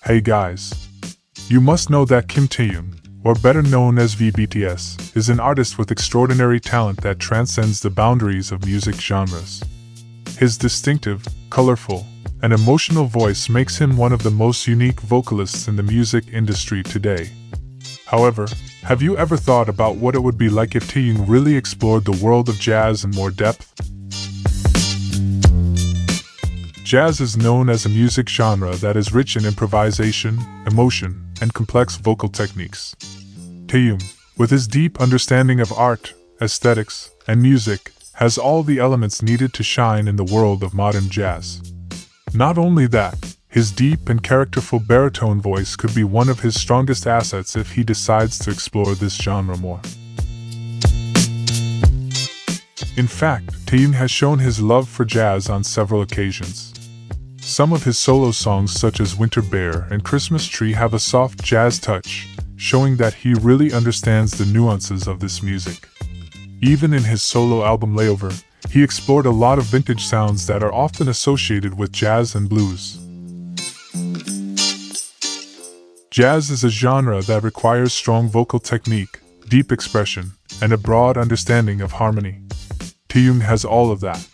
Hey guys! You must know that Taehyung, or better known as BTS, is an artist with extraordinary talent that transcends the boundaries of music genres. His distinctive, colorful, and emotional voice makes him one of the most unique vocalists in the music industry today. However, have you ever thought about what it would be like if Taehyung really explored the world of jazz in more depth? Jazz is known as a music genre that is rich in improvisation, emotion, and complex vocal techniques. Taehyung, with his deep understanding of art, aesthetics, and music, has all the elements needed to shine in the world of modern jazz. Not only that, his deep and characterful baritone voice could be one of his strongest assets if he decides to explore this genre more. In fact, Taehyung has shown his love for jazz on several occasions. Some of his solo songs such as Winter Bear and Christmas Tree have a soft jazz touch, showing that he really understands the nuances of this music. Even in his solo album Layover, he explored a lot of vintage sounds that are often associated with jazz and blues. Jazz is a genre that requires strong vocal technique, deep expression, and a broad understanding of harmony. Taehyung has all of that.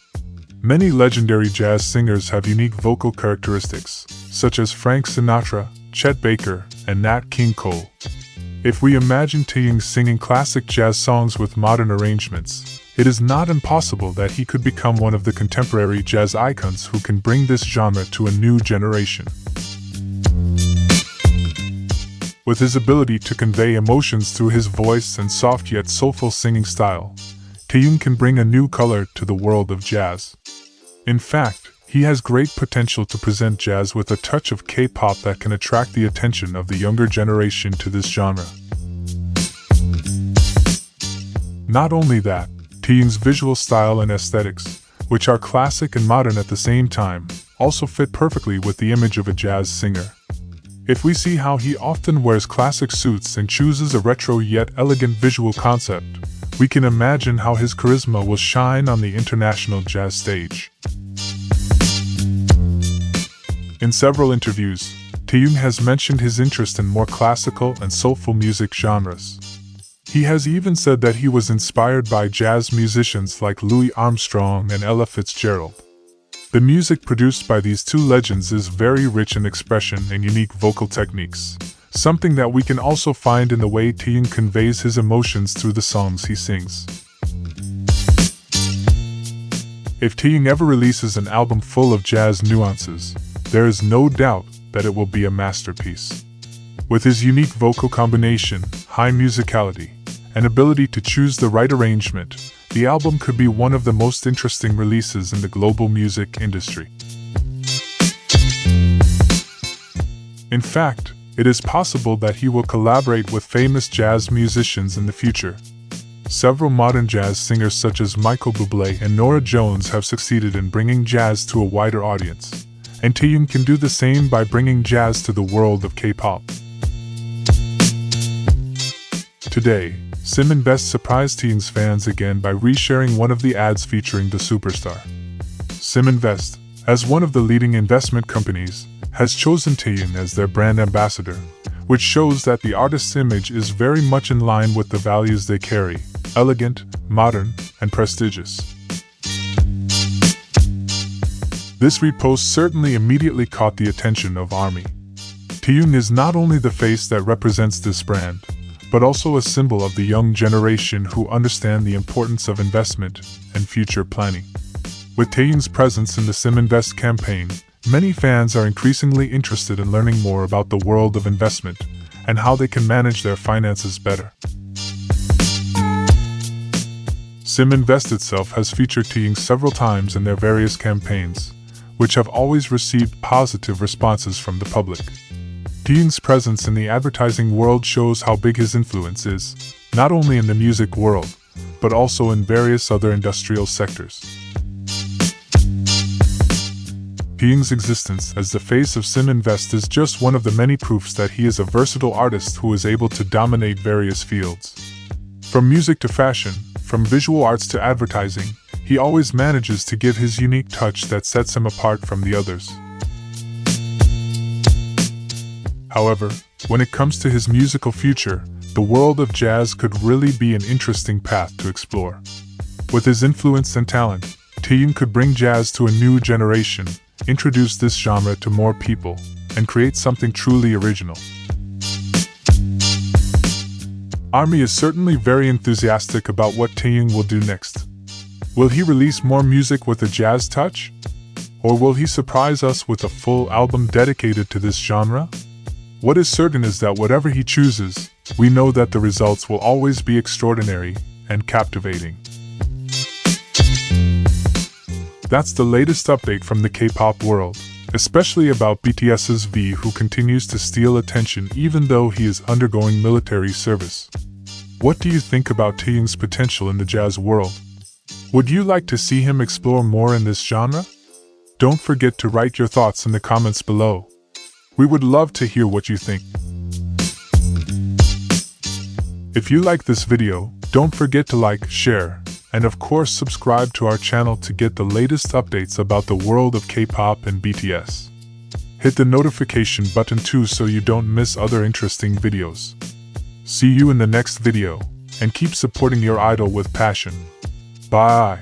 Many legendary jazz singers have unique vocal characteristics, such as Frank Sinatra, Chet Baker, and Nat King Cole. If we imagine Taehyung singing classic jazz songs with modern arrangements, it is not impossible that he could become one of the contemporary jazz icons who can bring this genre to a new generation. With his ability to convey emotions through his voice and soft yet soulful singing style, Taehyung can bring a new color to the world of jazz. In fact, he has great potential to present jazz with a touch of K-pop that can attract the attention of the younger generation to this genre. Not only that, Taehyung's visual style and aesthetics, which are classic and modern at the same time, also fit perfectly with the image of a jazz singer. If we see how he often wears classic suits and chooses a retro yet elegant visual concept, we can imagine how his charisma will shine on the international jazz stage. In several interviews, Taehyung has mentioned his interest in more classical and soulful music genres. He has even said that he was inspired by jazz musicians like Louis Armstrong and Ella Fitzgerald. The music produced by these two legends is very rich in expression and unique vocal techniques, something that we can also find in the way Taehyung conveys his emotions through the songs he sings. If Taehyung ever releases an album full of jazz nuances, there is no doubt that it will be a masterpiece. With his unique vocal combination, high musicality, and ability to choose the right arrangement, the album could be one of the most interesting releases in the global music industry. In fact, it is possible that he will collaborate with famous jazz musicians in the future. Several modern jazz singers such as Michael Bublé and Norah Jones have succeeded in bringing jazz to a wider audience, and Taehyung can do the same by bringing jazz to the world of K-pop. Today, SimInvest surprised Taehyung's fans again by resharing one of the ads featuring the superstar. SimInvest, as one of the leading investment companies, has chosen Taehyung as their brand ambassador, which shows that the artist's image is very much in line with the values they carry: elegant, modern, and prestigious. This repost certainly immediately caught the attention of ARMY. Taehyung is not only the face that represents this brand, but also a symbol of the young generation who understand the importance of investment and future planning. With Taehyung's presence in the SimInvest campaign, many fans are increasingly interested in learning more about the world of investment and how they can manage their finances better. SimInvest itself has featured Taehyung several times in their various campaigns, which have always received positive responses from the public. Taehyung's presence in the advertising world shows how big his influence is, not only in the music world, but also in various other industrial sectors. Taehyung's existence as the face of SimInvest is just one of the many proofs that he is a versatile artist who is able to dominate various fields. From music to fashion, From visual arts to advertising, he always manages to give his unique touch that sets him apart from the others. However, when it comes to his musical future, the world of jazz could really be an interesting path to explore. With his influence and talent, Taehyung could bring jazz to a new generation, introduce this genre to more people, and create something truly original. ARMY is certainly very enthusiastic about what Taehyung will do next. Will he release more music with a jazz touch? Or will he surprise us with a full album dedicated to this genre? What is certain is that whatever he chooses, we know that the results will always be extraordinary and captivating. That's the latest update from the K-pop world, especially about BTS's V, who continues to steal attention even though he is undergoing military service. What do you think about Taehyung's potential in the jazz world? Would you like to see him explore more in this genre? Don't forget to write your thoughts in the comments below. We would love to hear what you think. If you like this video, don't forget to like, share, and of course subscribe to our channel to get the latest updates about the world of K-pop and BTS. Hit the notification button too so you don't miss other interesting videos. See you in the next video, and keep supporting your idol with passion. Bye.